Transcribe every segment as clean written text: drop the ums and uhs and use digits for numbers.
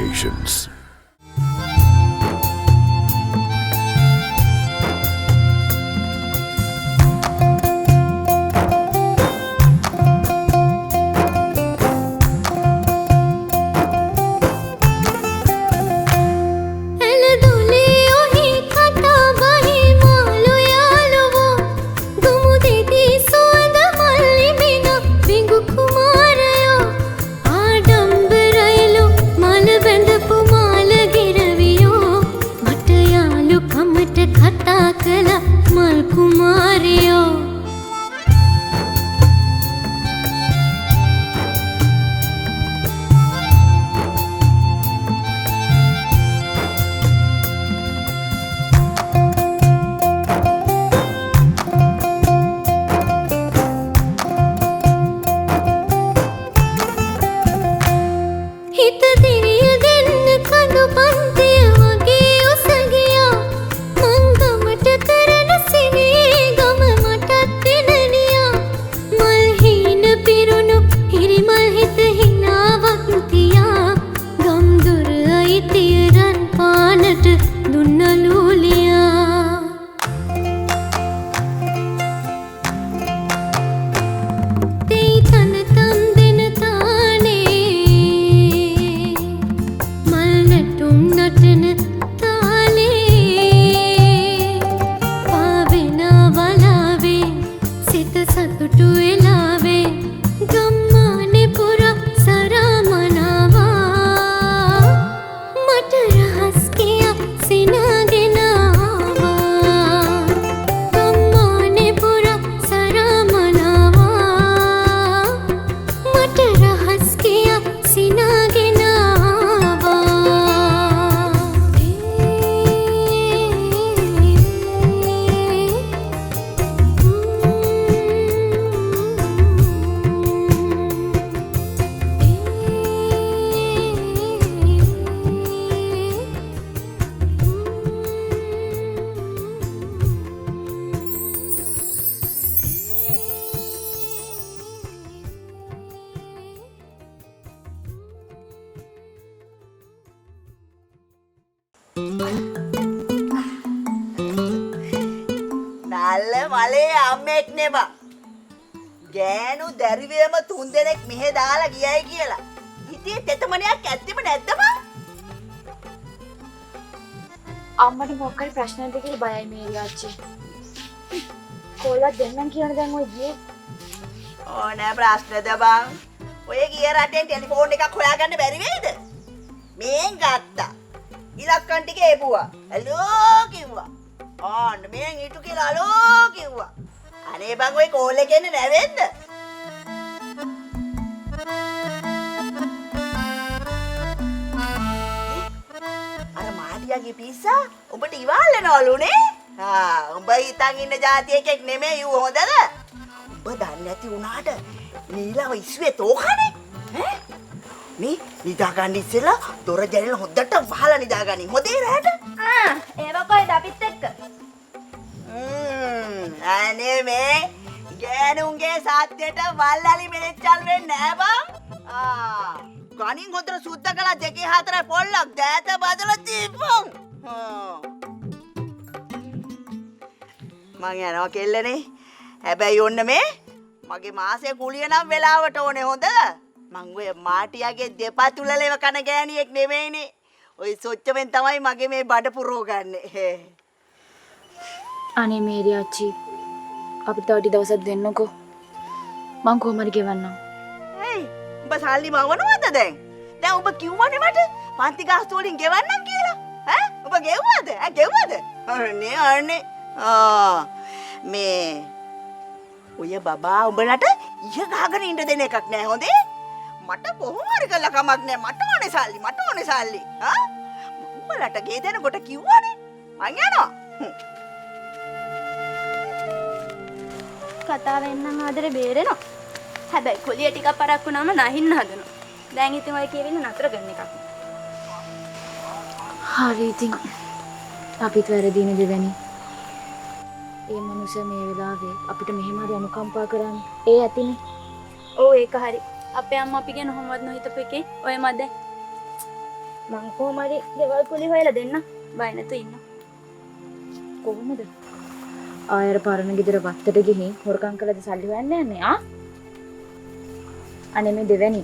Creations. නල්ල මලේ අම්මෙක් නෙබා. ගෑනු දැරිවේම 3 දෙනෙක් මෙහෙ දාලා ගියයි කියලා. හිතේ තෙතමනයක් ඇත්තෙම නැද්ද බං? අම්මට මොකක්ද ප්‍රශ්න නැද්ද කියලා බයයි මේරි ආච්චි. කොල්ලා දෙන්නම් කියන දැන් ඔය ගියේ. ඕනෑ ප්‍රශ්නද බං? ඔය ගිය රටෙන් ටෙලිෆෝන් එකක් හොයාගන්න බැරි වෙයිද? මේන් ගත්තා. ඉලක්කම් ටික එපුවා. හලෝ කිව්වා. ආන්න මේන් ඊටු කියලා හලෝ කිව්වා. අනේ බං ඔය කෝල් එකේ එන්නේ නැවෙන්න. අර මාඩියාගේ පිස්සා ඔබට ඉවල්ලනවලුනේ. උඹ හිතන් ඉන්න જાති එකෙක් නෙමෙයි ඌ හොඳද? උඹ දන්නේ නැති වුණාට නීලව ඉස්සේ තෝකනේ. ඈ මේ නිදාගන්න ඉස්සෙල්ලා දොර ජනෙල හොද්දට වහලා නිදාගනින්. හොදේ රැට. ඒව කොයිද අපිත් එක්ක? අනේ මේ ගෑනුන්ගේ සාත්‍යයට වල්ලලි මෙලෙච්චල් වෙන්නේ නෑ බං. ගණින් හොතර සුද්ධ කළා 2 4 පොල්ලක් දෑත බදලා දීපන්. මං යනවා කෙල්ලනේ. හැබැයි ඔන්න මේ මගේ මාසේ කුලිය නම් වෙලාවට ඕනේ හොඳ. මං ඔය මාටියාගේ දෙපතුලලේව කන ගෑණියෙක් නෙවෙයිනේ. ඔය සොච්චමෙන් තමයි මගේ මේ බඩ පුරව ගන්නේ. අනේ මේරි ආච්චි අපිට තව ටික දවසක් දෙන්නකෝ. මං කොහොම හරි ගෙවන්නම්. ඇයි? උඹ සල්ලි මවනවද දැන්? දැන් උඹ කිව්වනේ මට පන්ති ගාස්තු වලින් ගෙවන්නම් කියලා. ඈ? උඹ ගෙව්වද? ගෙව්වද? අනේ මේ ඔය බබා උඹලට ඉහ ගහගෙන ඉන්න දෙන එකක් නෑ හොඳේ. මට කොහොම හරි කළා කමක් නෑ. මට ඕනේ සල්ලි. උඹලට ගේ දෙනකොට කිව්වනේ. මං යනවා. කතාවෙන් නම් ආදරේ බේරෙනවා. හැබැයි කුලිය ටිකක් පරක් වුණාම නැහින්න හදනවා. දැන් ඉතින් ඔය කියවෙන්න නතර කරන එකක්. හරි ඉතින් අපිත් වැරදීනේ දෙවැනි. ඒ මනුස්සයා මේ වෙලාවේ අපිට මෙහෙම හරි අනුකම්පා කරන්නේ. ඒ ඇතිනේ. ඔව් ඒක හරි. අපේ අම්මා අපි ගැන කොහොමවත් නොහිතපු එකේ ඔය මැද. මං කොහොම හරි ගෙවල් කුලි හොයලා දෙන්න. බය නැතු ඉන්න. කොහොමද? ආයෙත් පරණ ගෙදර වත්තට ගිහින් හොරකම් කළද සල්ලි හොයන්න යන්නේ ආ? අනේ මේ දෙවැනි.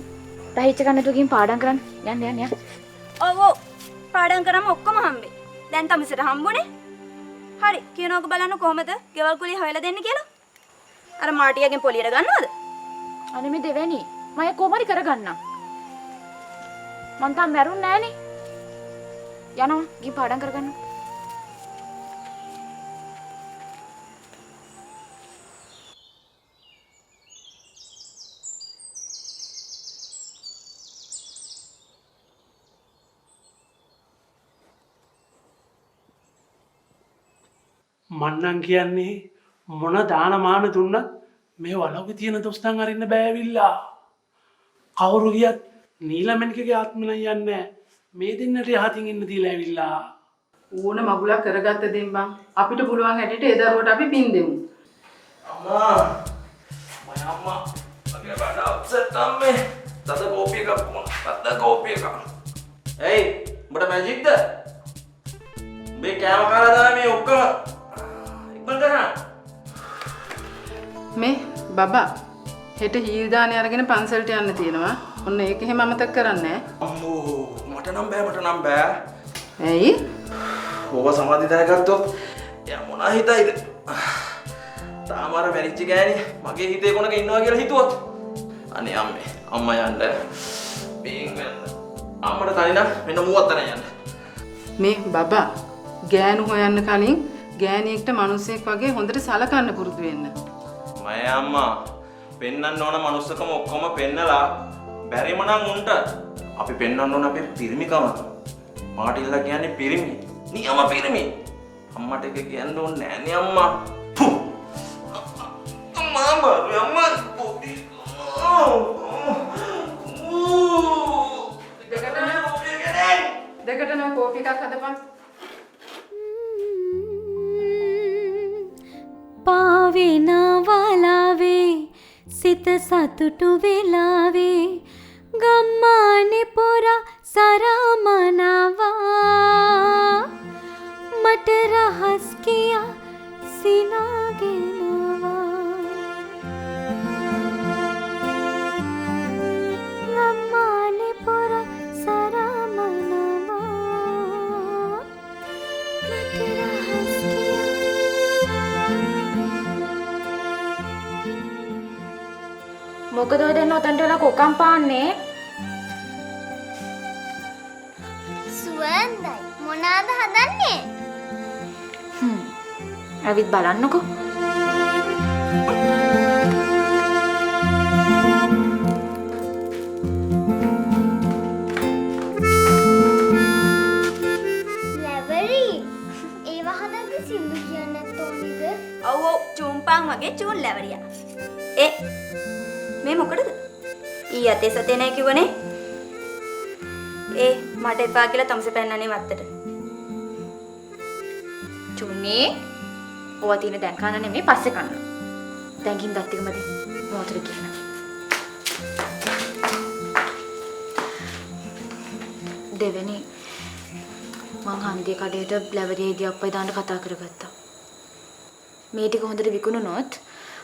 තහිච්ච කන්නට ගිහින් පාඩම් කරන්න. යන්න. ඔව් ඔව්. පාඩම් කරාම ඔක්කොම හම්බේ. දැන් තමසට හම්බුනේ. හරි. කියනෝක බලන්න කොහමද ගෙවල් කුලි හොයලා දෙන්න කියලා. අර මාටියාගෙන් පොලියට ගන්නවද? අනේ මේ දෙවැනි. මම කොහොමද කරගන්නම්? මං තාම මැරුන්නේ නෑනේ. යනවා. ගිහින් පාඩම් කරගන්න. මන්නම් කියන්නේ මොන දානමාන දුන්නත් මේ වලව්වේ තියෙන දොස්තන් අරින්න බෑවිල්ලා. කවුරු ගියත් නීලමණිකගේ ආත්මෙ නම් යන්නේ නැහැ. මේ දෙන්නට යහතින් ඉන්න දීලා ඇවිල්ලා. ඕන මගුලක් කරගත්ත දෙන්න බං. අපිට පුළුවන් හැටියට ඒ දරුවට අපි පින් දෙමු. අම්මා මම අම්මා මගේ බඩ අප්සෙට් අම්මේ. තද කෝපි එකක් මොන? තද කෝපි එකක්. එයි උඹට මැජික්ද? මේ කෑම කාලා දාලා මේ ඔක්කොම ඉක්මන් කරන්න. මේ බබා හෙට හීල් දානේ අරගෙන පන්සලට යන්න තියෙනවා. ඔන්න ඒක එහෙම අමතක කරන්නේ අම්මෝ මට නම් බෑ. ඇයි? ඕව සමාධි දැනගත්තොත් එයා මොනා හිතයිද? තාම අර මැරිච්ච ගෑණි මගේ හිතේ කොනක ඉන්නවා කියලා හිතුවොත් අනේ අම්මේ අම්මා යන්න බීන් වෙන්න අම්මට තනිනම් මෙන්න මුවත් තන යන්න. මේ බබා ගෑනු හොයන්න කලින් ගෑණියෙක්ට මිනිස්සෙක් වගේ හොඳට සලකන්න පුරුදු වෙන්න. මය අම්මා පෙන්වන්න ඕන මනුස්සකම ඔක්කොම පෙන්නලා බැරිම නම් උන්ට අපි පෙන්වන්න ඕන අපේ පිරිමිකම. මාටිල්ලා කියන්නේ පිරිමි. නියම පිරිමි. අම්මට එක කියන්න ඕනේ නෑනේ අම්මා. පු. අම්මා පොඩි. දෙකට නෝ කෝපි එකක් හදපන්. පාවෙන වලාවේ සිත සතුටු වෙලාවේ ගම්මානේ පොරා සරමනවා මට රහස් කියා සිනාගෙනවා ගම්මානේ පොරා සරමනවා මට රහස් මොකද ඔය දෙන්න ඔතනට වෙලා කොකම් පාන්නේ? සුවඳයි මොනාද හදන්නේ? ඇවිත් බලන්නකෝ. ලැබරි ඒව හදන්නේ සින්දු කියන්නේ නැත්තෝනිද? ඔව් ඔව් චූම්පාන් වගේ චූන් ලැවරියා. මේ මොකටද? ඊ යතේ සතේ නැහැ කිව්වනේ. මට එපා කියලා තමසේ පෙන්නන්නේ වත්තට. චුන්නේ ඔවා තියෙන දැන් කන්න නෙමෙයි පස්සේ කන්න. දැන් ගින් දත් ටිකමද මොතර කියන. දෙවෙනි මං හන්දියේ කඩේට ලැබරේදී අප්පයි දාන්න කතා කරගත්තා. මේ ටික හොඳට විකුණුනොත්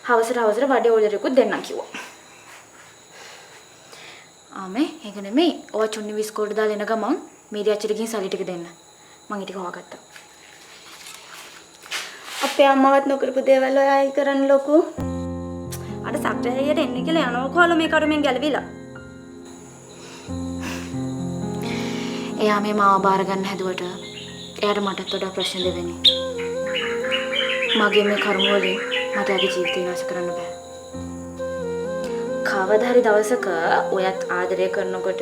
හවසට වඩේ ඕඩර් එකක් දෙන්නම් කිව්වා. ආමේ ඒක නෙමෙයි. ඔය චුන්නි විස්කෝල්ට දාලා එන ගමන් මීඩියා අච්චට ගිහින් සල්ලි ටික දෙන්න. මං ඊට හොයාගත්තා. අපේ අම්මවත් නොකරපු දේවල් ඔය අය කරන්න ලොකු. අර සක්‍රේයට එන්න කියලා යනවා කොහොල මේ කරුමෙන් ගැලවිලා. එයා මේ මාව බාර ගන්න හැදුවට එයාට මටත් වඩා ප්‍රශ්න දෙවෙනි. මගේ මේ කර්ම වලින් මට ඇගේ ජීවිතය විනාශ කරන්න බෑ. කවදා හරි දවසක ඔයත් ආදරය කරනකොට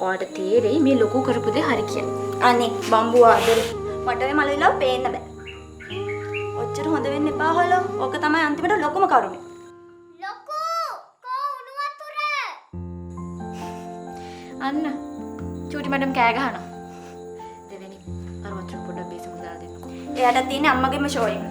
ඔයාට තේරෙයි මේ ලොකු කරපු දේ හරි කියලා. අනේ බම්බු ආදරේ මට ඔය මලවිලා පේන්න බෑ. ඔච්චර හොඳ වෙන්න එපා හොලෝ. ඕක තමයි අන්තිමට ලොකුම කරුමේ. ලොකු කෝ උණු වතුර අන්න චූටි මැඩම් කෑ ගහනවා. දෙවෙනි අර වතුර පොඩ්ඩක් බේසම දාලා දෙන්නකෝ. එයාට තියෙන්නේ අම්මගේම ෂෝ එක.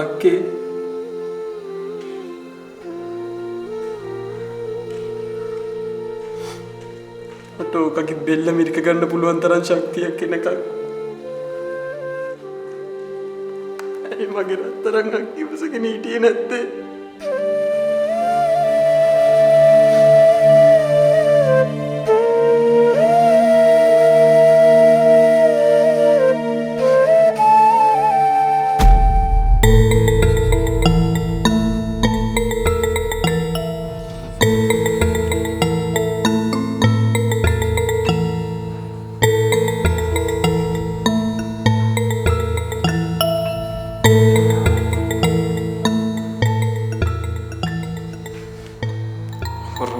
අක්කේ මට ඕකගේ බෙල්ල මිරික ගන්න පුළුවන් තරම් ශක්තියක් එනකන් ඇයි මගේ රත්තරන් අක්කේ ඉවසගෙන හිටියේ නැත්තේ?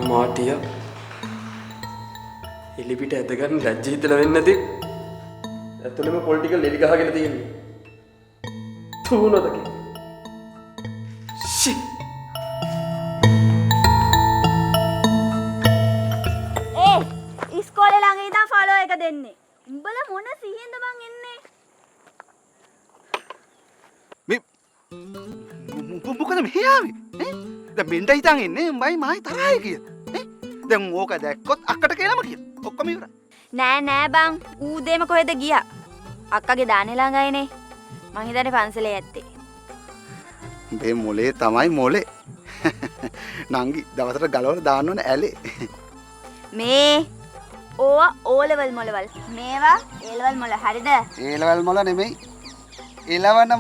මාටිය එලිපිට ඇදගන්න ලැජ්ජ හිතලා වෙන්නේ නැති ඇතුළෙම පොලිටිකල් එලි ගහගෙන තියෙන්නේ තුනදක ෂි ඉස්කෝලේ ළඟ ඉඳන් ෆලෝ එක දෙන්නේ. උඹලා මොන සිහින්ද මං එන්නේ? මේ මොකද මෙහි ආවේ ඈ දැන් බෙන්ඩ හිතන් එන්නේ උඹයි මායි තරහයි කියලා ඈ දැන් ඕක දැක්කොත් අක්කට කියලාම කියන ඔක්කොම ඉවරයි නෑ නෑ බං. ඌ දෙම කොහෙද ගියා? අක්කගේ දානේ ළඟයිනේ. මං හිතන්නේ පන්සලේ ඇත්තේ. මේ මොලේ තමයි මොලේ නංගි දවසට ගලවලා දාන්න ඕන ඇලේ මේ ඕවා ඕ ලෙවල් මොලවල්. මේවා ඒ ලෙවල් මොල. හරිද? ඒ ලෙවල් මොල නෙමෙයි එලවන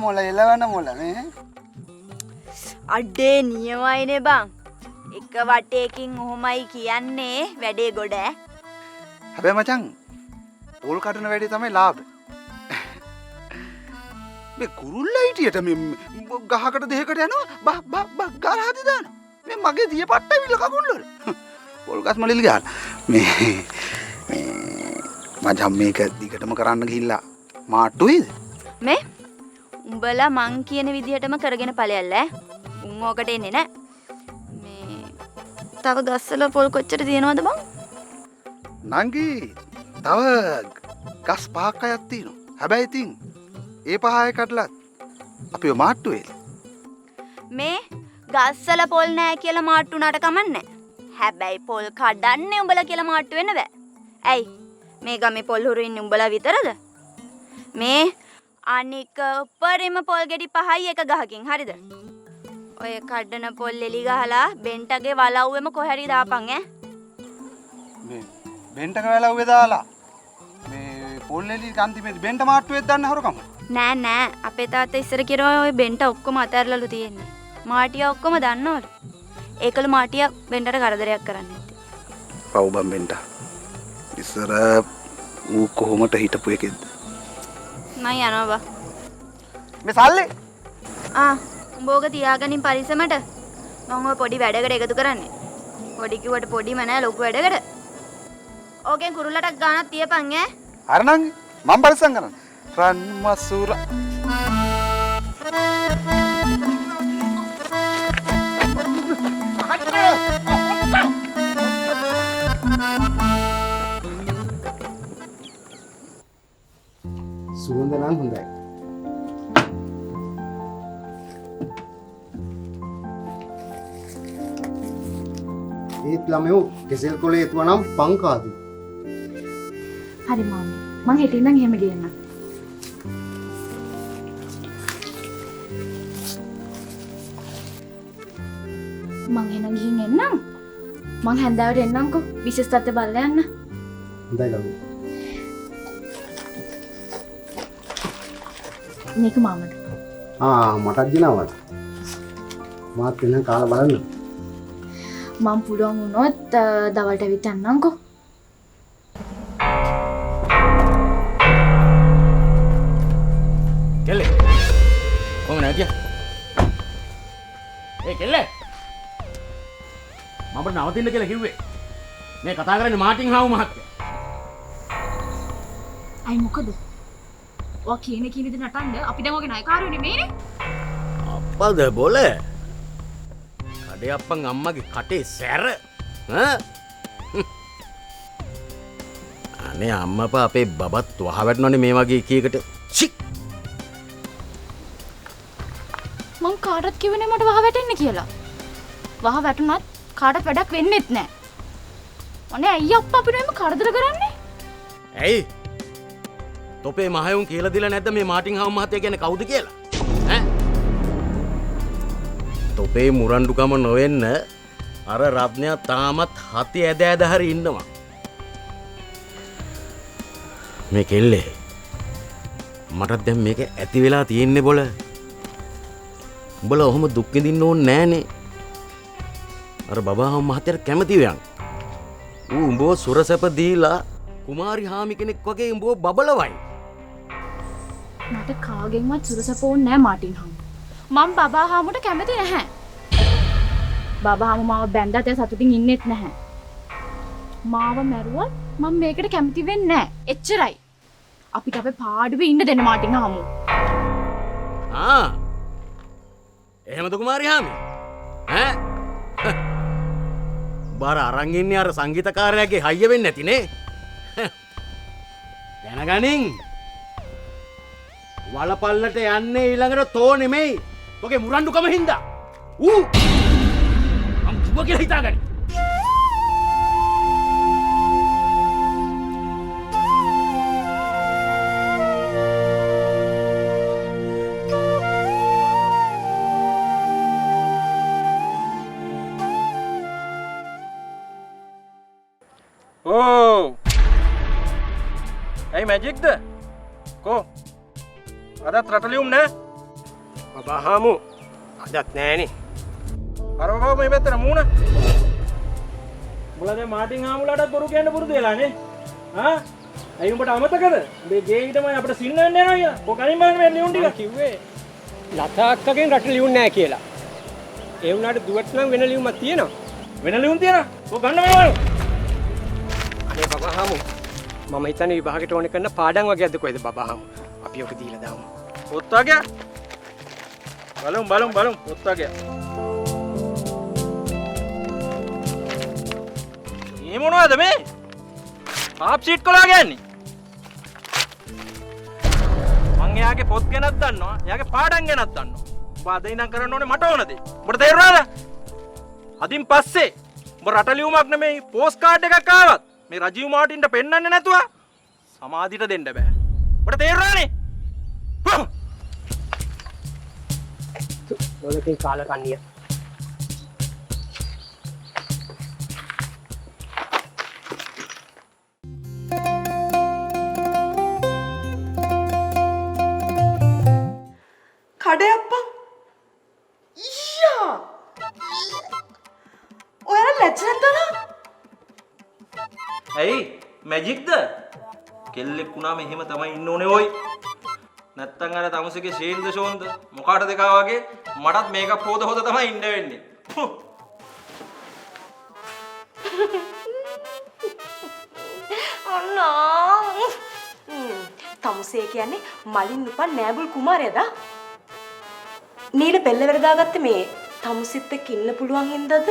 මොල නේ අඩේ නියමයිනේ බං. එක වටේකින් ඔහොමයි කියන්නේ වැඩේ ගොඩ. හැබැයි මචං පොල් කටන වැඩේ තමයි ලාභ මේ කුරුල්ලා හිටියට මේ ගහකට දෙහකට යනවා බහ ගාලා හදි දානවා මේ මගේ දිය පට්ට විල කකුල්වල පොල් ගස් මලිල් ගහලා මේ මචං මේක දිගටම කරන්න ගිහිල්ලා මාට්ටුයිද මේ උඹලා මං කියන විදිහටම කරගෙන ඵලයල්ල ඈ. උන් ඕකට එන්නේ නෑ. මේ තව ගස්වල පොල් කොච්චර තියෙනවද බං? නංගි තව ගස් පහක් අයක් තියෙනවා. හැබැයි ඉතින් ඒ පහේ කඩලත් අපිව මාට්ටු වෙලා. මේ ගස්වල පොල් නෑ කියලා මාට්ටු උනාට කමන්නේ. හැබැයි පොල් කඩන්නේ උඹලා කියලා මාට්ටු වෙන්න බෑ. ඇයි? මේ ගමේ පොල් හුරු ඉන්නේ උඹලා විතරද? මේ අනික උපරිම පොල් ගෙඩි 5යි එක ගහකින්. හරිද? ඔය කඩන පොල් එලි ගහලා බෙන්ටගේ වලව්වෙම කොහරි දාපන් ඈ. මේ බෙන්ටක වැලව්වේ දාලා මේ පොල් එලි අන්තිමේ බෙන්ට මාට්ටුවෙත් දාන්න හොරකම. නෑ නෑ අපේ තාත්තා ඉස්සර කිරෝ ඔය බෙන්ට ඔක්කොම අතහැරලාලු තියෙන්නේ. මාටිය ඔක්කොම දන්නවලු. ඒකලු මාටිය බෙන්ටට කරදරයක් කරන්නේ නැත්තේ. පව් බම් බෙන්ට. ඉස්සර ඌ කොහොමද හිටපු එකෙක්ද? මම යනවා බා. මේ සල්ලේ උඹ ඕක තියාගනින් පරිස්සමට. මම ඔය පොඩි වැඩකට එකතු කරන්නේ. පොඩි කිව්වට පොඩිම නෑ ලොකු වැඩකට. ඕකෙන් කුරුල්ලටක් ගානක් තියපන් ඈ. අර නංගි මම පරිස්සම් කරන්න. රන් මසුර සුවඳ නම් හොඳයි. ඒත් ළමයෝ කෙසෙල් කොලේ එතුවා නම් පංකාදු. හරි මාමි. මං හිටින්නම් එහෙම ගේන්න. මං එහෙනම් ගිහින් එන්නම්. මං හැන්දාවට එන්නම්කෝ. විශේෂ තත්ත්ව බලලා යන්න. හොඳයි ළමයි. මේක මාමට. මටත් ගෙනාවා. මාත් වෙන කාලා බලන්න. මං පුළුවන් වුණොත් දවල්ට ඇවිත් යන්නම්කෝ. කෙල්ල කොහොම නැතිය? ඒ කෙල්ල මම නවතින්න කියලා කිව්වේ. මේ කතා කරන්නේ මාටින් හාවු මහත්තයා. අයි මොකද? ඔයා කියන විදිහට නටන්න අපි දැන් ඔගේ ණයකාරයෝ නෙමෙයිනේ. අප්පද බොල. කඩේ අප්පන් අම්මගේ කටේ සැර. අනේ අම්මපා අපේ බබත් වහ වැටෙනවනේ මේ වගේ එක එකට. චි. කාටවත් කිව්වේ නෑ මට වහ වැටෙන්න කියලා. වහ වැටුණත් කාටවත් වැඩක් වෙන්නෙත් නෑ. ඔනේ අයියා අප්පා අපිට එම කරදර කරන්නේ. ඇයි? තොපේ මහයුන් කියලා දිලා නැද්ද මේ මාටින් හවුම් මහත්තයා කියන්නේ කවුද කියලා? ඈ? තොපේ මුරණ්ඩුකම නොවෙන්න අර රත්නයා තාමත් හති ඇද ඇද හරි ඉන්නවා. මේ කෙල්ලේ මටත් දැන් මේක ඇති වෙලා තියෙන්නේ බොල. උඹලා ඔහොම දුක් විඳින්න ඕනේ නෑනේ. අර බබා හවුම් මහත්තයාට කැමති වෙයන්. ඌ උඹව සුරසැප දීලා කුමාරි හාමි කෙනෙක් වගේ උඹව බබලවයි. මට කාගෙන්වත් සුරසප ඕනේ නෑ මාටින් හාමු. මම බබා හාමුට කැමති නැහැ. බබා හාමු මාව බැන්දත් ඒ සතුටින් ඉන්නෙත් නැහැ. මාව මැරුවොත් මම මේකට කැමති වෙන්නේ නැහැ. එච්චරයි. අපිට අපේ පාඩුවේ ඉන්න දෙන්න මාටින් හාමු. එහෙමද කුමාරි හාමි? ඈ? බාර අරන් ඉන්නේ අර සංගීතකාරයාගේ හයිය වෙන්නේ නැති නේ. දැනගනින්. වලපල්ලට යන්නේ ඊළඟට තෝ නෙමෙයි. ඔගේ මුරණ්ඩුකම හින්දා. මම කිව්වා කියලා හිතාගනි. ඕ ඇයි මැජික්ද කෝ අදත් රටලියුම් නෑ බබා හාමු අදත් නෑනේ අර බබා මේ පැත්තට මූණ උඹලා දැන් මාටින් හාමුලාටත් බොරු කියන්න පුරුදු වෙලානේ ඇයි උඹට අමතකද මේ ගේ ඊටමයි අපිට සින්න වෙන්න යනවා කියලා කො කලින් බලන්න මේ ලියුම් ටික කිව්වේ ලතා අක්කගෙන් රට ලියුම් නෑ කියලා ඒ වුණාට දුවට නම් වෙන ලියුමක් තියෙනවා වෙන ලියුම් තියෙනවා කො ගන්න මේවල අනේ බබා හාමු මම හිතන්නේ විභාගයට ඕනේ කරන පාඩම් වගේක්ද කොහෙද බබා හාමු අපි ඔක දීලා දාමු පොත් වගේ බලමු පොත් වගේ මේ මොනවද මේ හාප් සීට් කොලා ගන්නේ මං එයාගේ පොත් ගැනත් දන්නවා එයාගේ පාඩම් ගැනත් දන්නවා ඔබ අද ඉඳන් කරන්න ඕනේ මට ඕන දේ ඔබට තේරුණාද අදින් පස්සේ ඔබ රට ලියුමක් නෙමෙයි පෝස්ට් කාඩ් එකක් ආවත් මේ රජීව් මාටින්ට පෙන්වන්නේ නැතුව සමාධියට දෙන්න බෑ. ඔබට තේරුණානේ? මොලකේ කාල කන්නිය. කඩේ අප්පා. ඊයා. ඔයාලා ලැජ්ජ නැද්ද? ඇයි මැජික්ද කෙල්ලෙක් වුණාම එහෙම තමයි ඉන්න ඕනේ ඔයි නැත්තම් අර තමුසේගේ ශේන්ද ෂෝන්ද මොකාට දෙකා වගේ මටත් මේකප් හොද තමයි ඉන්න වෙන්නේ අන්නෝ තමුසේ කියන්නේ මලින් උපන් නෑබුල් කුමාරයාද නීල පෙල්ල වෙරදාගත්තේ මේ තමුසිත් එක්ක ඉන්න පුළුවන් හින්දාද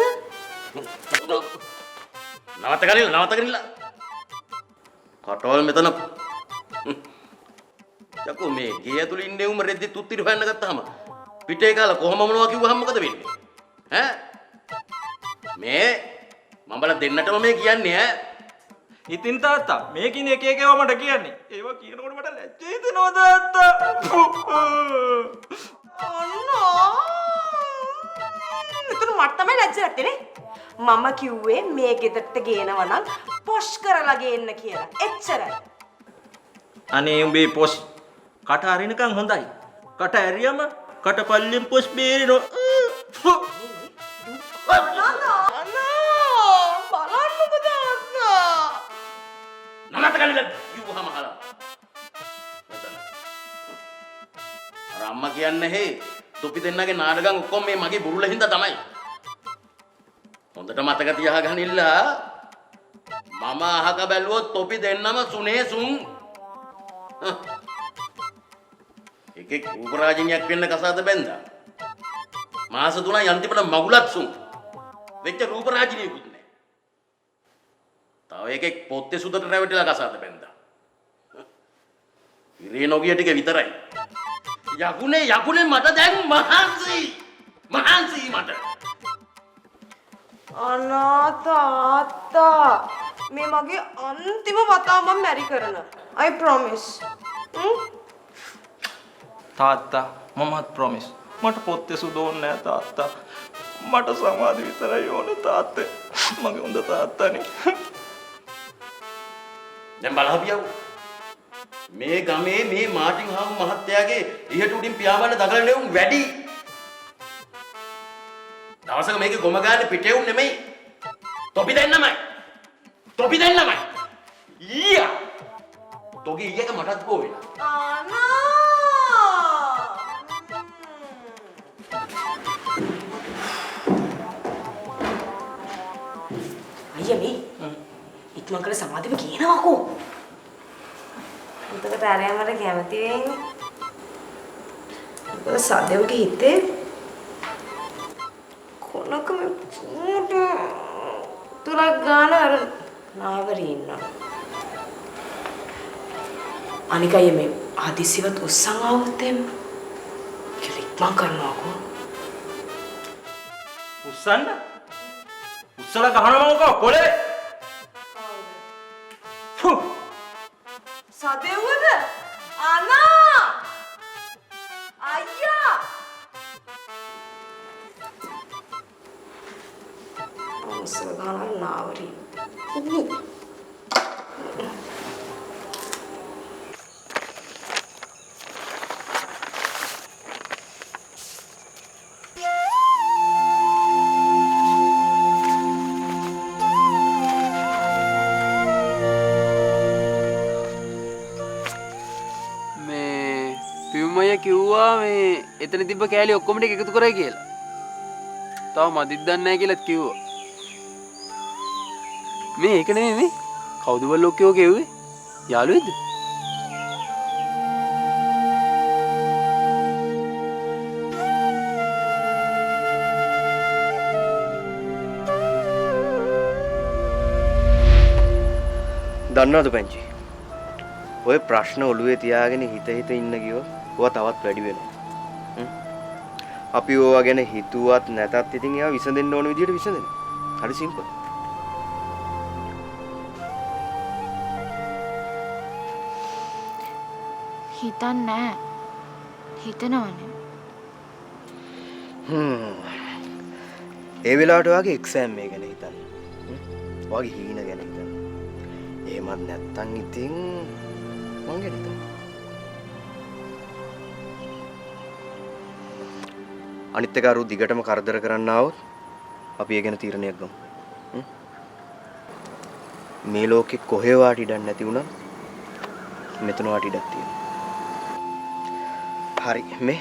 නවත්ත ගනිලා කටවල් මෙතන යකෝ මේ ගේ ඇතුළේ ඉන්නේ උඹ රෙද්දි තුත්තිරි හොයන්න ගත්තාම පිටේ කාලා කොහම මොනවා කිව්වහම මොකද වෙන්නේ ඈ මේ මඹලා දෙන්නටම මේ කියන්නේ ඈ ඉතින් තාත්තා මේ කින එක එකව මට කියන්නේ ඒවා කියනකොට මට ලැජ්ජ හිතෙනවා තාත්තා අන්නෝ එතන මට තමයි ලැජ්ජ නැත්තේ මම කිව්වේ මේ ගෙදරට ගේනවා නම් පොෂ් කරලා ගේන්න කියලා. එච්චරයි. අනේ උඹේ පොෂ් කට අරිනකන් හොඳයි. කට ඇරියම කට පල්ලෙන් පොෂ් බේරෙනවා. බලන්නකෝ තාත්තා. නමත ගනිලා කිව්වහම අහලා. අර අම්මා කියන්නේ හේ තොපි දෙන්නගේ නාඩගම් ඔක්කොම මේ මගේ බුරුල හින්දා තමයි. හොඳට මතක තියාගනින්න මම අහක බැලුවොත් තොපි දෙන්නම සුනේ සුන් එකෙක් රූපරාජිනියක් වෙන්න කසාද බැන්දා මාස 3යි අන්තිමට මගුලත් සුන් වෙච්ච රූපරාජිනියකුත් නෑ තව එකෙක් පොත්තේ සුදට රැවටිලා කසාද බැන්දා ඉරේ නොගිය ටික විතරයි යකුනේ මට දැන් මහන්සි මහන්සි මට. අනාතාත්තා මේ මගේ අන්තිම වතාව මම මැරි කරන I promise තාත්තා මමත් ප්‍රොමිස් මට පොත්තේ සුදු ඕනේ නෑ තාත්තා. මට සමාධි විතරයි ඕනේ තාත්තේ. මගේ හොඳ තාත්තානේ. දැන් බලහපියව. මේ ගමේ මේ මාටින් හාමු මහත්තයාගේ ඉහට උඩින් පියාඹන්න දඟලන උන් වැඩි. දවසක මේකේ ගොම ගන්න පිටේ උන් නෙමෙයි. තොපි දෙන්නමයි. තොපි දෙන්නමයි. ඊයා. තොගේ ඊයක මටත් ගෝ වෙලා. අයියා මේ ඉක්මන් කර සමාධිම කියනවාකෝ. උන්ට තරයන් වල කැමති වෙන්නේ. උන්ට සාදෙවගේ හිතේ කොනක මේ තුරක් ගාන අර නාවරි ඉන්නවා. අනික අයියා මේ ආදිසිවත් උස්සන් ආවොත් එම් කියලා ඉක්මන් කරනවාකෝ. උස්සන්න? උස්සලා ගහනවා මොකෝ කොලේ? සදෙව්වද? අනා! අයියා! උස්සලා ගහනවා නාවරි. කිව්වා මේ එතන තිබ්බ කෑලි ඔක්කොම ටික එකතු කරයි කියලා. තව මදිත් දන්නේ නැහැ කියලාත් කිව්වා. මේ ඒක නෙමෙයි මේ. කවුද බල්ලෝ කිව්වේ? යාළුවෙක්ද? දන්නවද පංචි? ඔය ප්‍රශ්න ඔළුවේ තියාගෙන හිත ඉන්න ගියොත් ඔවා තවත් වැඩි වෙනවා. අපි ඕවා ගැන හිතුවත් නැතත් ඉතින් ඒවා විසඳෙන්න ඕන විදිහට විසඳෙනවා. හරි සිම්පල්. හිතන්නේ නැහැ. හිතනවනේ. ඒ වෙලාවට වාගේ එක්සෑම් එක ගැන හිතන්න. වාගේ හීන ගැන හිතන්න. එහෙමත් නැත්තම් ඉතින් මං ගැන හිතන්න. අනිත් එක අරු දිගටම කරදර කරන්න ආවොත් අපි ඒ ගැන තීරණයක් ගමු. මේ ලෝකෙ කොහේ වාට ඉඩක් නැති වුණා මෙතන වාට ඉඩක් තියෙනවා. හරි මේ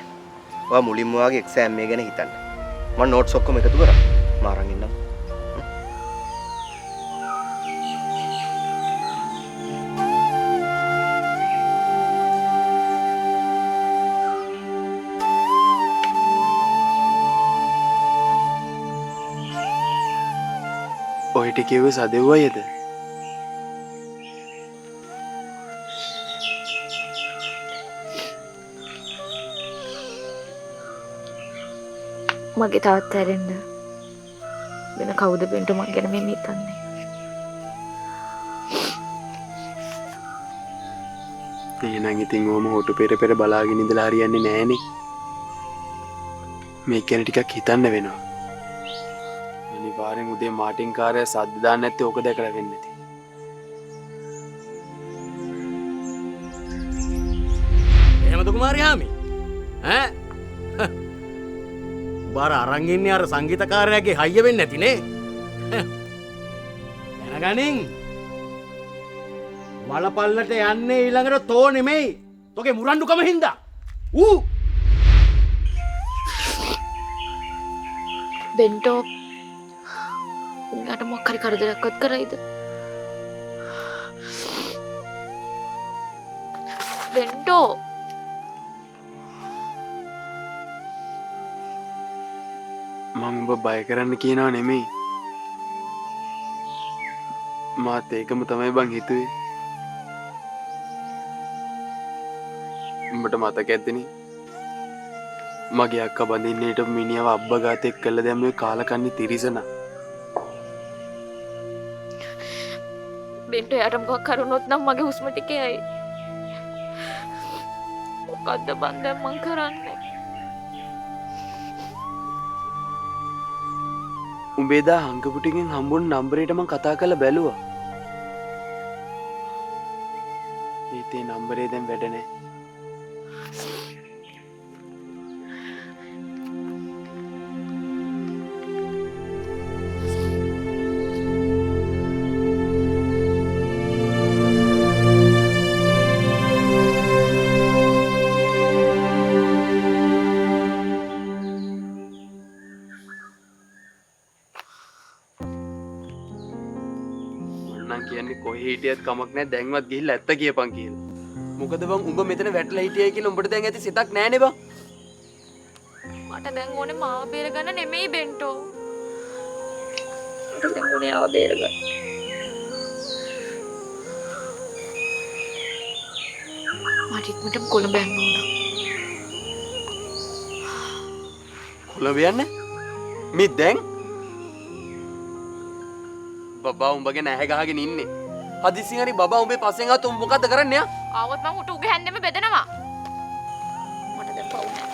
ඔයා මුලින්ම වාගේ එක්සෑම් එක ගැන හිතන්න. මම නෝට්ස් ඔක්කොම එකතු කරා. මම අරන් ඉන්නම්. ඔය ටික කිව්වේ සදෙව්වයිද? මගේ තාත්තා ඇරෙන්න වෙන කවුද බෙන්ට මං ගැන මෙන්න හිතන්නේ. එහෙනම් ඉතින් ඕම හොටු පෙර බලාගෙන ඉඳලා හරියන්නේ නෑනේ. මේක ගැන ටිකක් හිතන්න වෙනවා. අනිවාර්යෙන් උදේ මාටින් කාර්යය සද්ද දාන්න නැත්තේ ඕක දැකලා වෙන්නේ නැති. එහෙමද කුමාරයාමි? ඈ? බාර අරන් ඉන්නේ අර සංගීතකාරයාගේ හයිය වෙන්නේ නැති නේ. දැනගනින්. වලපල්ලට යන්නේ ඊළඟට තෝ නෙමෙයි. තෝගේ මුරණ්ඩුකම හින්දා. බෙන්ටෝ උන්ට මොකක් හරි කරදරයක්වත් කරයිද? බෙන්ටෝ මම ඔබ බය කරන්න කියනවා නෙමෙයි. මාත් ඒකම තමයි බං හිතුවේ. උඹට මතක ඇද්දනේ මගේ අක්ක බඳින්නට මිනිියව අබ්බගාතෙක් කළ දැම කාලකන්නේ තිරිසන බෙන්ට යට මොකක් කරුණොත් නම් මගේ හුස්ම ටිකේයි. මොකද්ද බන් දැන් මං කරන්නේ? උඹේදා හංගපුටිකින් හම්බුන් නම්බරේට මං කතා කරලා බැලුවා. ඒතේ නම්බරේ දැන් වැඩ නැහැ. කියන්නේ කොහේ හිටියත් කමක් නැහැ දැන්වත් ගිහිල්ලා ඇත්ත කියපන් කියලා. මොකද බං උඹ මෙතන වැටලා හිටියයි කියලා උඹට දැන් ඇති සිතක් නැහනේ බං. මට දැන් ඕනේ මාව බේරගන්න නෙමෙයි බෙන්ටෝ. මට දැන් ඕනේ ආව බේරගන්න. මට ඉක්මනට කොළඹ යන්න ඕන. කොළඹ යන්න? මේ දැන් බබා උඹගේ නැහැ ගහගෙන ඉන්නේ. හදිසියෙන් හරි බබා උඹේ පස්සෙන් ආවොත් උඹ මොකද කරන්නේ? ආවොත් මං උට උගේ හැන්දෙම බෙදනවා. මට දැන් පව් නැහැ.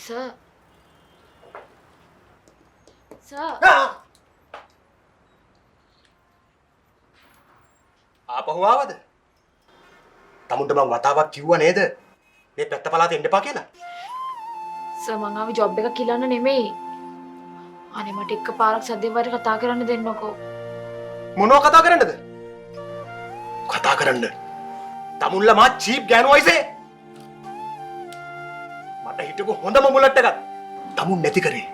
Sir. Sir. ආපහු ආවද? තමුන්ට මං වතාවක් කිව්වා නේද? මේ පැත්ත පළාතේ එන්න එපා කියලා. සර් මං ආවේ ජොබ් එකක් කිලන්න නෙමෙයි. අනේ මට එකපාරක් සද්දේවාරි කතා කරන්න දෙන්නකෝ. මොනව කතා කරන්නද? කතා කරන්න. තමුන්ලා මා චීප් ගෑනු වයිසේ. මට හිටපු හොඳම මුලට් එකක් තමුන් නැති කරේ.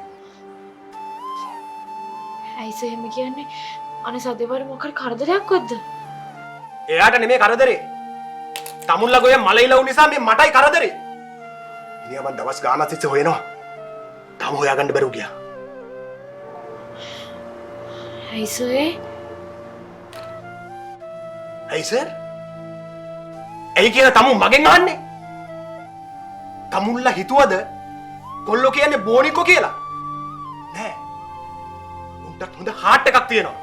ඇයි සර් එහෙම කියන්නේ? අනේ සද්දේවාරි මොකක් කරදරයක්වත්ද? එයාට නෙමෙයි කරදරේ. තමුන්ලා ගොය මලයිලව් නිසා මේ මටයි කරදරේ. ඉතින් මම දවස් ගානක් තිස්සේ හොයනවා. තාම හොයාගන්න බැරුව ගියා. ඇයි සර්? ඇයි සර්? ඇයි කියලා තමුන් මගෙන් අහන්නේ? තමුන්ලා හිතුවද කොල්ලෝ කියන්නේ බෝනිකෝ කියලා? නෑ. උන්ටත් හොඳ හાર્ට් එකක් තියෙනවා.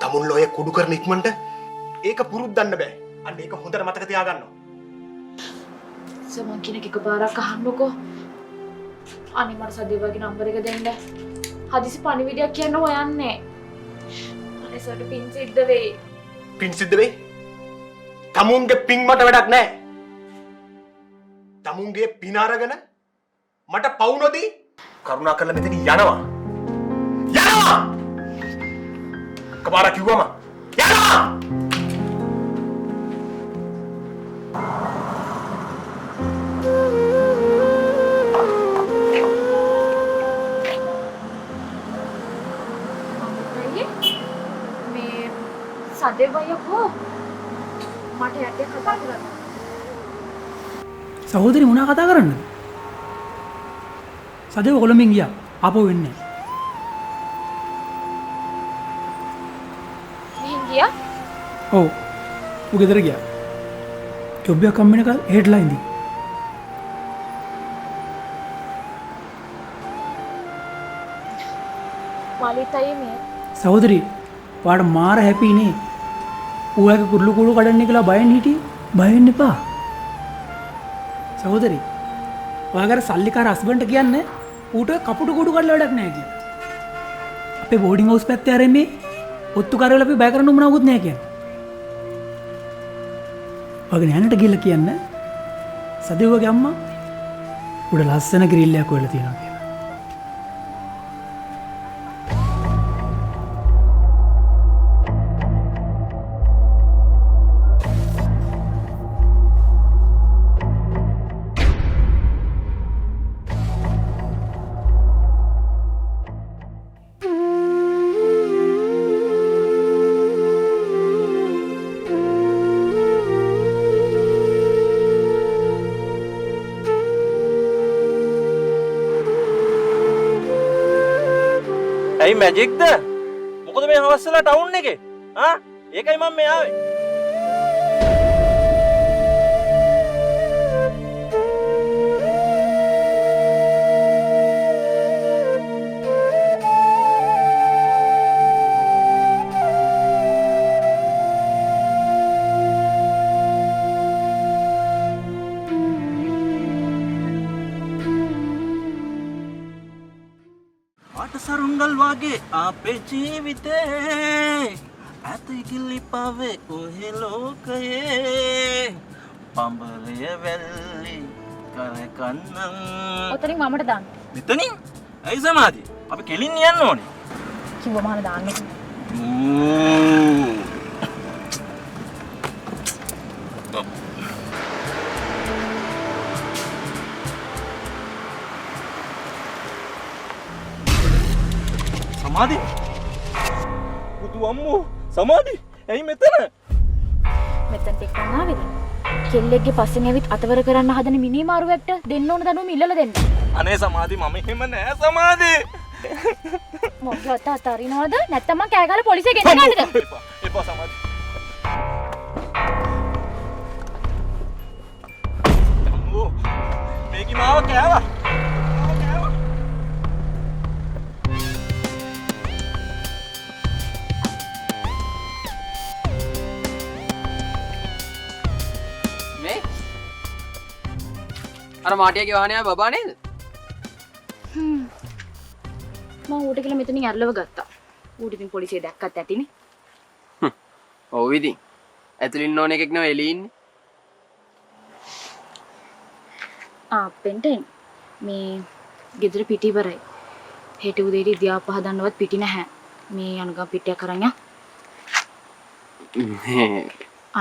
තමුන්ලා ඔය කුඩු කරන ඉක්මනට ඒක පුරුද්දන්න බෑ. අන්න ඒක හොඳට මතක තියාගන්න. සර් මං කියන එකපාරක් අහන්නකෝ. අනේ මට සද්දේවාගේ නම්බර එක දෙන්න. හදිසි පණිවිඩයක් කියන්න හොයන්නේ. අනේ සර්ට පින් සිද්ධ වෙයි. පින් සිද්ධ වෙයි? තමුන්ගේ පින් මට වැඩක් නෑ. තමුන්ගේ පින අරගෙන මට පවු නොදී කරුණා කරලා මෙතන යනවා. යනවා! කපාර කිව්වම යනවා! මේ සද්දේවාය කො මට යටේ කතා කරන්න. සහෝදරි මොනා කතා කරන්න? සදේව කොළඹින් ගියා. ආපහු වෙන්නේ නැහැ. මෙහෙන් ගියා? ඔව්. ඌ ගෙදර ගියා. ජොබ් එකක් කම්බින එක හෙඩ්ලයින් දී. මාලිතයි මේ. සහෝදරි ඔයාට මාර හැපි නේ. ඌයාගේ කුරුළු කුළු කඩන්නේ කියලා බයෙන් හිටියේ. බය වෙන්න එපා. සහෝදරි ඔයාගේ සල්ලිකාර හස්බන්ඩ්ට කියන්න ඌට කපුටු කුඩු කඩලා වැඩක් නැහැ කියලා. අපේ බෝඩින් හවුස් පැත්තේ ආරෙ මේ ඔත්තු කරවල අපි බය කරන්න උමනාවුත් නැහැ කියන්නේ. ඔයාගේ නෑනට ගිහලා කියන්න සදේවගේ අම්මා උඩ ලස්සන ග්‍රිල් එකක් හොයලා තියෙනවා කියලා. ඇයි මැජික්ද? මොකද මේ හවස් වෙලා ටවුන් එකේ? ඒකයි මම මේ ආවේ. සරුංගල් වගේ අපේ ජීවිතේ ඇති කිලි පවේ ඔහෙ ලෝකයේ පඹරය වැල්ලි කරකන්නම්. ඔතනින් මමට දාන්න. මෙතනින්? ඇයි සමාධි? අපි කෙලින් යන්න ඕනේ. කිව්වම අහන දාන්න. සමාධි පුතු අම්මෝ සමාධි ඇයි මෙතන මෙතනට එක්කන් ආවේද? කෙල්ලෙක්ගේ පස්සෙන් ඇවිත් අතවර කරන්න හදන මිනි මාරුවෙක්ට දෙන්න ඕන දනුවම ඉල්ලලා දෙන්න. අනේ සමාධි මම එහෙම නෑ සමාධි. මොකද අතාරිනවද? නැත්තම් මං කෑ ගහලා පොලිසිය ගෙන්න ගන්නද? එපා සමාධි. අම්මෝ මේකි මාව කෑවා. අර මාටියගේ වාහනය බබා නේද? මම ඌට කියලා මෙතනින් ඇරලව ගත්තා. ඌට ඉතින් පොලිසිය දැක්කත් ඇතිනේ. ඔව් ඉතින්. ඇතුළේ ඉන්න ඕන එකෙක් නෙවෙයි එළියේ ඉන්නේ. පෙන්ටෙන් මේ ගෙදර පිටි ඉවරයි. හෙට උදේට ඉදියාප්ප හදන්නවත් පිටි නැහැ. මේ අනුගම් පිටියක් අරන් යා.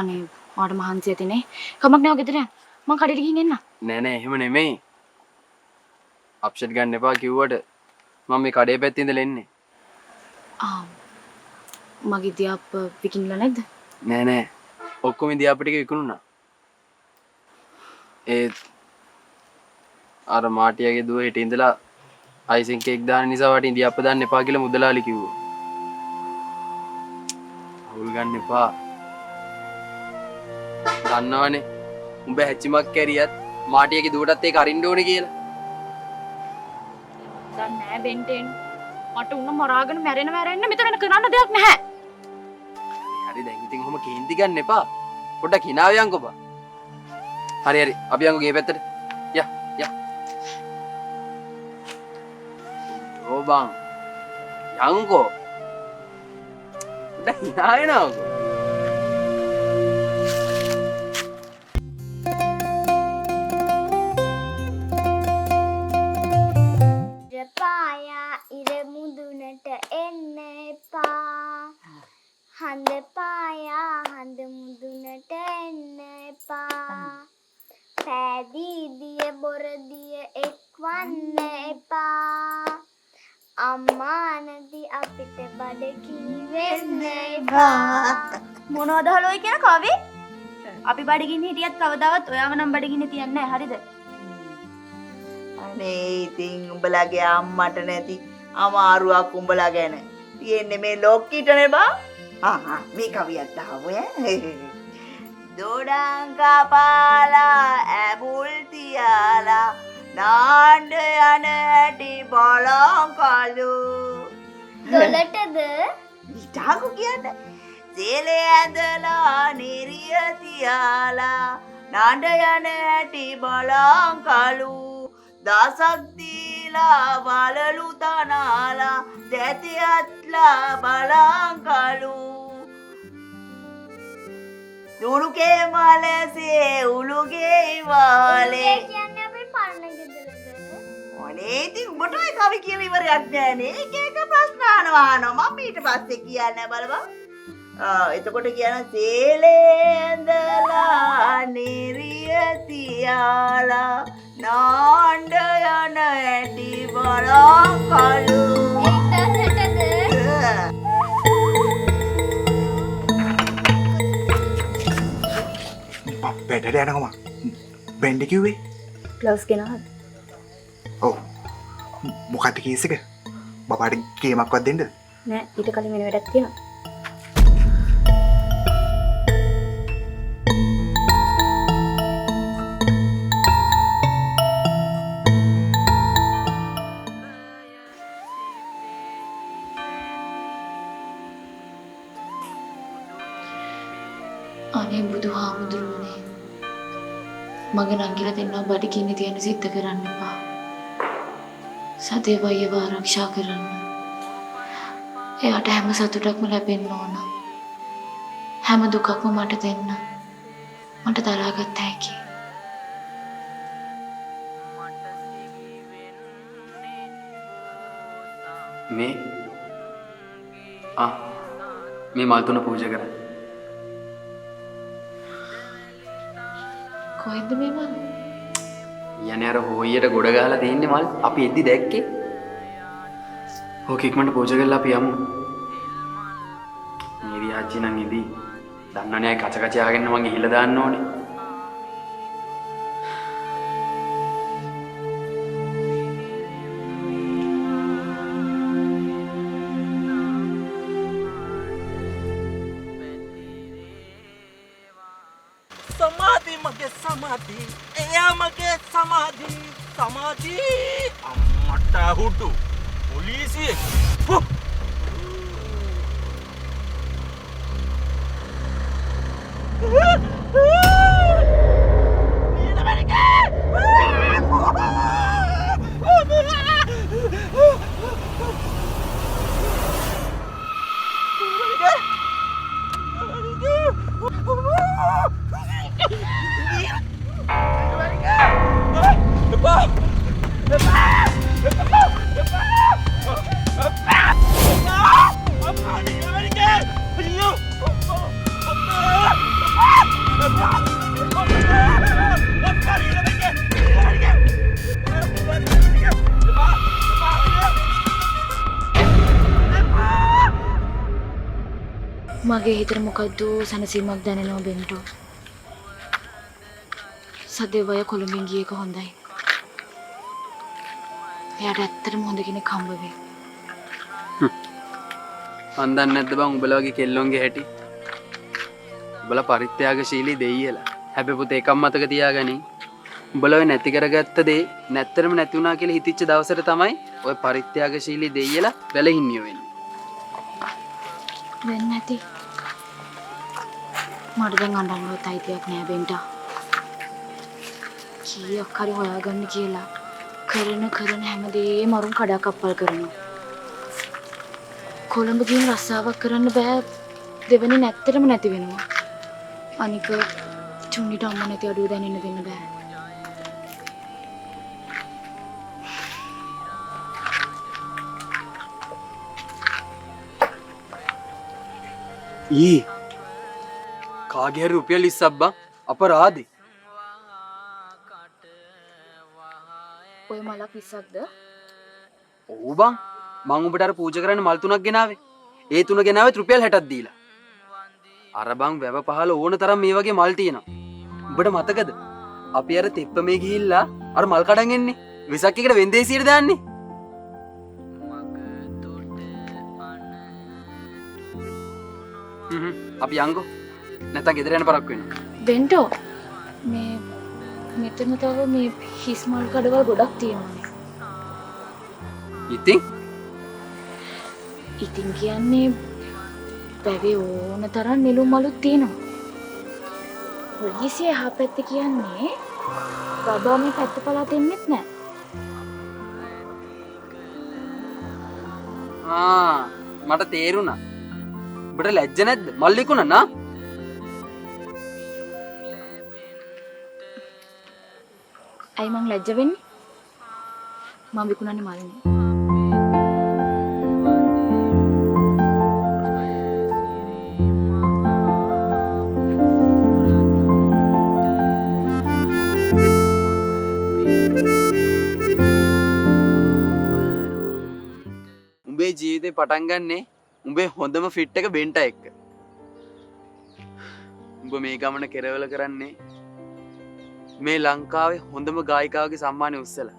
අනේ ඔයාට මහන්සි ඇතිනේ. කමක් නෑ ගෙදර යන්න. මං කඩේට ගිහින් එන්න. නෑ නෑ එහෙම නෙමෙයි. අප්සෙට් ගන්න එපා කිව්වට මම මේ කඩේ පැත්තේ ඉඳලා එන්නේ. මගේ ඉදියාප්ප විකිණලා නැද්ද? නෑ නෑ. ඔක්කොම ඉදියාප්ප ටික විකුණුණා. අර මාටියාගේ දුව හිටින් ඉඳලා අයිසින් කේක් දාන නිසා වට ඉදියාප්ප දාන්න එපා කියලා මුදලාලි කිව්වා. අවුල් ගන්න එපා. දන්නවනේ උඹ හැච්චිමක් කැරියත් මාටියගේ දුවටත් ඒක අරින්න ඕනේ කියලා. දැන් නෑ බෙන්ටෙන්. මට උන්න මරාගෙන මැරෙන්න මෙතන කරන්න දෙයක් නැහැ. හරි දැන් ඉතින් ඔහොම කේන්ති ගන්න එපා. පොඩ්ඩක් hina වෙයන්කෝ බා. හරි අපි යන්කෝ ගේ පැත්තට. යා. ඕ බං. යන්කෝ. පොඩ්ඩක් hina වෙනවකෝ. මුදුනට එන්න එපා හඳ පායා හඳ මුදුනට එන්න එපා පෑදීදිය බොරදිය එක්වන්න එපා අම්මා නැති අපිට බඩගිනි වෙන්න එපා. මොනවද හලෝයි කියන කවි? අපි බඩගිනි හිටියත් කවදාවත් ඔයාව නම් බඩගිනි තියන්නේ නැහැ හරිද? අනේ ඉතින් උඹලගේ අම්මට නැති අමාරුවක් උඹලා ගැන තියෙන්නේ මේ ලොක්කිටනේ බා. මේ කවියක් අහමු ඈ. දොඩම් කපාලා ඇබුල් තියාලා නාන්න යන ඇටි බලන් කලු. දොලටද? ඉතාලු කියන්නේ සේලේ ඇඳලා නිරිය තියාලා නාන්න යන ඇටි බලන් කලු. දසක් දීලා වලලු තනාලා දැතියත්ලා බලන් කලු. දුළුගේ මලසේ උළුගේ වාලේ කියන්නේ අපි පරණ ගෙදරද? ඔනේ ඉතින් උඹට ඔය කවි කියලා ඉවරයක් නෑනේ. එක එක ප්‍රශ්න අහනවා මම ඊට පස්සේ කියන්නේ බලපන්. එතකොට කියන සේලේ ඇඳලා නිරිය තියාලා නාන්න යන ඇටි බලන් කලු. වැඩට යනකම බෙන්ඩි කිව්වේ? ග්ලව්ස් ගෙනහද? ඔව්. මොකක්ද කේස් එක? බබාට ගේමක්වත් දෙන්නද? නෑ ඊට කලින් වෙන වැඩක් තියෙනවා. අනේ බුදුහාමුදුරුවනේ මගේ නංගිලා දෙන්නා බඩගින්න තියෙන සිද්ධ කරන්න එපා. සදේවයව ආරක්ෂා කරන්න. එයාට හැම සතුටක්ම ලැබෙන්න ඕන. හැම දුකක්ම මට දෙන්න. මට දරාගත්ත හැකි. මේ මල් තුන පූජා කරන්න. කොහෙන්ද මේ මල්? යන්නේ අර හොයියට ගොඩ ගහලා තියෙන්නේ මල්. අපි එද්දි දැක්කේ. ඕක ඉක්මනට පූජා කරලා අපි යමු. මේරි ආච්චි නම් ඉදි. දන්නවනේ අය කච කච ආගෙන මං ගිහිල්ලා දාන්න ඕනේ. සමාධි මගේ සමාධි එයා මගේ සමාධි සමාධි අම්මට හුඩු පොලිසිය මගේ හිතට මොකද්ද සනසීමක් දැනෙනවා බෙන්ටෝ. සදේවය කොළඹින් ගියේක හොඳයි. එයාට ඇත්තටම හොඳ කෙනෙක් හම්බ වෙයි. මන් දන්නේ නැද්ද බං උඹලා වගේ කෙල්ලොන්ගේ හැටි? උඹලා පරිත්‍යාගශීලී දෙයියලා. හැබැයි පුතේ එකක් මතක තියාගනි. උඹලා ඔය නැති කරගත්ත දේ නැත්තරම නැති වුණා කියලා හිතිච්ච දවසට තමයි ඔය පරිත්‍යාගශීලී දෙයියලා වැලහින්නිය වෙන්නේ. වෙන්නේ නැති. මට දැන් අඬන්නවත් අයිතියක් නෑ බෙන්ටා. කීයක් හරි හොයාගන්න කියලා කරන හැමදේම අරුන් කඩාකප්පල් කරනවා. කොළඹ ගිහින් රස්සාවක් කරන්න බෑ. දෙවෙනි නැත්තරම නැති වෙනවා. අනික චුන්නිට අම්ම නැති අඩුව දැනෙන්න දෙන්න බෑ. කාගේ හරි රුපියල් 20ක් බං අපරාධේ. ඔය මලක් 20ක්ද? ඔව් බං මං උඹට අර පූජා කරන්න මල් තුනක් ගෙනාවේ. ඒ තුන ගෙනාවෙත් රුපියල් 60ක් දීලා. අර බං වැව පහල ඕන තරම් මේ වගේ මල් තියෙනවා. උඹට මතකද? අපි අර තෙප්පමේ ගිහිල්ලා අර මල් කඩන් එන්නේ. වෙසක් එකට වෙන්දේසියට දාන්නේ. අපි යංගෝ. නැත්තම් ගෙදර යන්න පරක් වෙනවා. බෙන්ටෝ මේ මෙතන තව මේ හිස් මල් කඩවල් ගොඩක් තියෙනවානේ. ඉතින් කියන්නේ වැවේ ඕන තරම් නෙළුම් මලුත් තියෙනවා. පොලිසිය එහා පැත්තේ කියන්නේ බබා මේ පැත්ත පළාත එන්නෙත් නෑ. මට තේරුණා. උඹට ලැජ්ජ නැද්ද? මල් විකුණන නා? ඇයි මං ලැජ්ජ වෙන්නේ? මම විකුණන්නේ මල්නේ. උඹේ ජීවිතේ පටන් ගන්නේ උඹේ හොඳම ෆිට් එක බෙන්ටා එක්ක. උඹ මේ ගමන කෙරවල කරන්නේ මේ ලංකාවේ හොඳම ගායිකාවගේ සම්මානය උස්සලා.